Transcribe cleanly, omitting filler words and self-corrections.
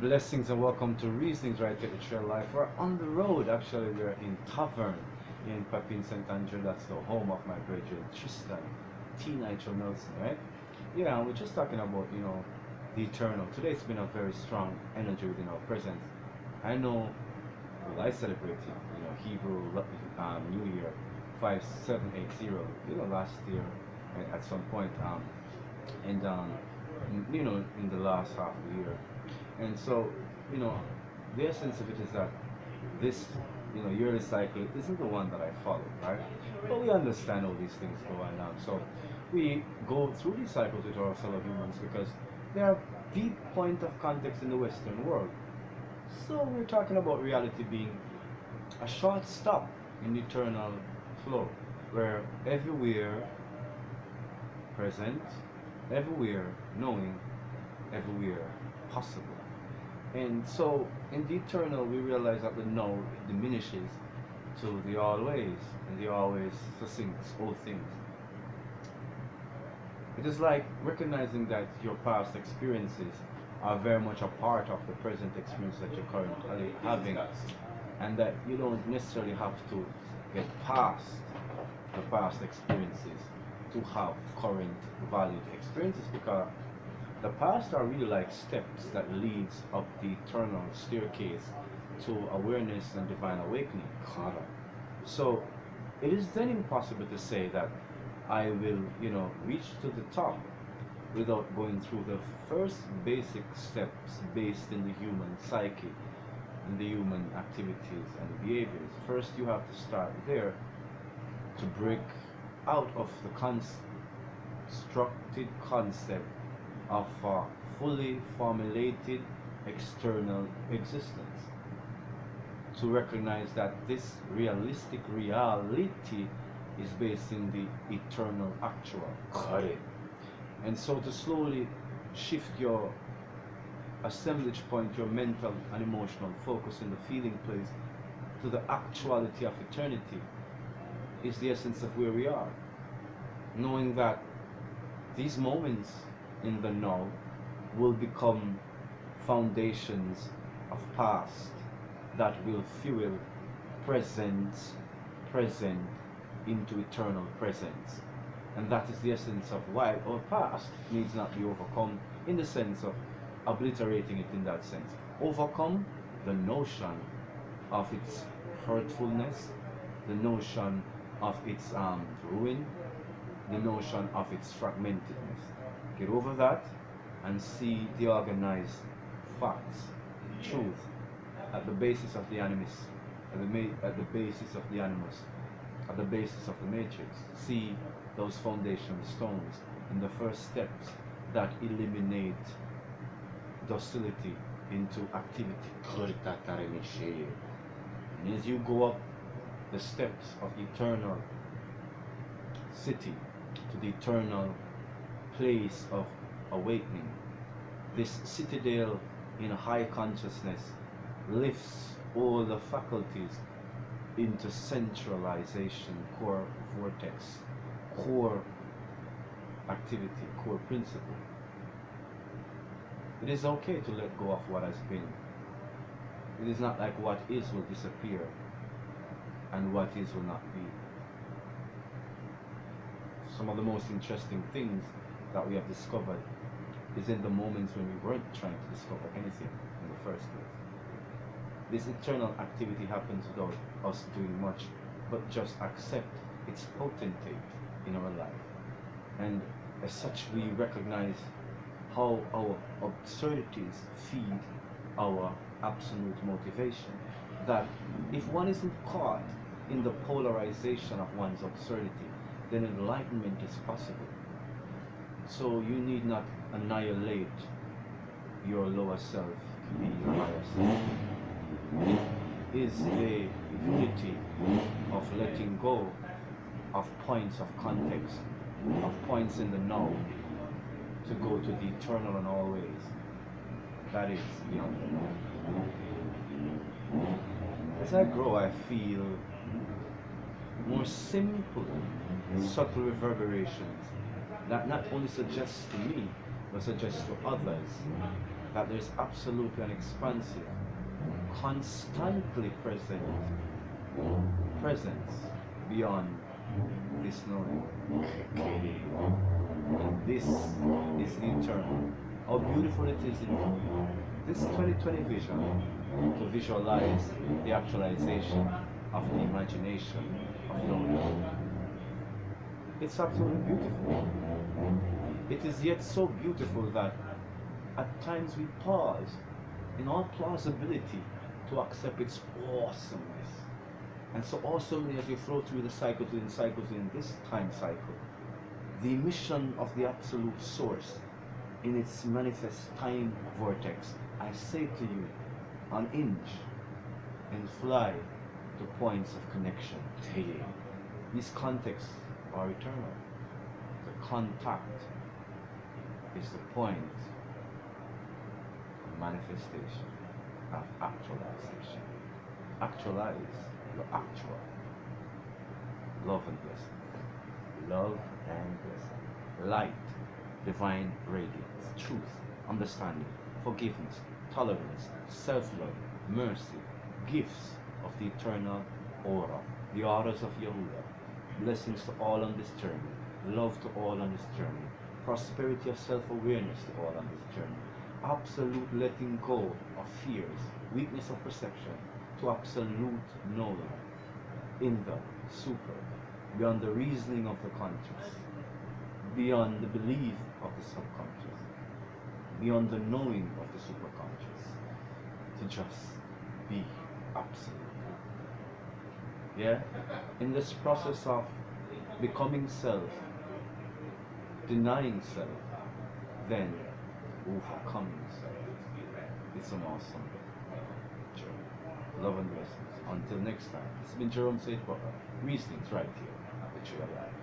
Blessings and welcome to Reasonings Right at the Trail Life. We're on the road, actually, we're in Tavern in Papin St. Andrew. That's the home of my brethren, Tristan, T. Nitro Nelson, right? Yeah, and we're just talking about, the eternal. Today's been a very strong energy within our presence. I know, well, I celebrated, Hebrew New Year 5780, last year at some point, and, in the last half of the year. And so, you know, the essence of it is that this, yearly cycle isn't the one that I follow, right? But we understand how these things go on. So we go through these cycles with our fellow humans because they are deep point of context in the Western world. So we're talking about reality being a short stop in the eternal flow, where everywhere present, everywhere knowing, everywhere possible. And so in the eternal, we realize that the now diminishes to the always, and the always succincts all things. It is like recognizing that your past experiences are very much a part of the present experience that you're currently having, and that you don't necessarily have to get past the past experiences to have current valid experiences, because the past are really like steps that leads up the eternal staircase to awareness and divine awakening. So it is then impossible to say that I will, reach to the top without going through the first basic steps based in the human psyche, in the human activities and behaviors. First, you have to start there to break out of the constructed concept of a fully formulated external existence, to recognize that this realistic reality is based in the eternal actual. Got it. And so to slowly shift your assemblage point, your mental and emotional focus in the feeling place to the actuality of eternity is the essence of where we are. Knowing that these moments in the now will become foundations of past that will fuel present into eternal presence. And that is the essence of why our past needs not be overcome in the sense of obliterating it in that sense. Overcome the notion of its hurtfulness, the notion of its ruin, the notion of its fragmentedness. Get over that and see the organized facts, truth, at the basis of the animus, at the basis of the animus, at the basis of the matrix. See those foundation stones in the first steps that eliminate docility into activity. And as you go up the steps of eternal city to the eternal place of awakening, this citadel in high consciousness lifts all the faculties into centralization, core vortex, core activity, core principle. It is okay to let go of what has been. It is not like what is will disappear and what is will not be. Some of the most interesting things that we have discovered is in the moments when we weren't trying to discover anything in the first place. This eternal activity happens without us doing much, but just accept its potentate in our life. And as such, we recognize how our absurdities feed our absolute motivation. That if one isn't caught in the polarization of one's absurdity, then enlightenment is possible. So you need not annihilate your lower self to be your higher self. It is a unity of letting go of points of context, of points in the now, to go to the eternal and always. That is beyond the now. As I grow, I feel more simple, subtle reverberations that not only suggest to me, but suggest to others that there's absolutely an expansive, constantly presence beyond this knowing. Okay. And this is the eternal. How beautiful it is in this 2020 vision to visualize the actualization of the imagination of knowing. It's absolutely beautiful. It is yet so beautiful that at times we pause in all plausibility to accept its awesomeness. And so awesomely as you flow through the cycles in this time cycle, the emission of the absolute source in its manifest time vortex, I say to you, unhinge and fly to points of connection. These contexts are eternal. The contact is the point of manifestation, of actualization. Actualize your actual. Love and blessing. Love and blessing. Light, divine radiance, truth, understanding, forgiveness, tolerance, self-love, mercy, gifts of the eternal aura, the auras of Yahuwah. Blessings to all on this journey, love to all on this journey, prosperity of self-awareness to all on this journey, absolute letting go of fears, weakness of perception, to absolute knowing in the super, beyond the reasoning of the conscious, beyond the belief of the subconscious, beyond the knowing of the superconscious, to just be absolute. Yeah? In this process of becoming self, denying self, then overcoming self. It's an awesome journey. Love and blessings. Until next time, it's been Jerome Sage Butler. Reasonings right here at the Tree of Life.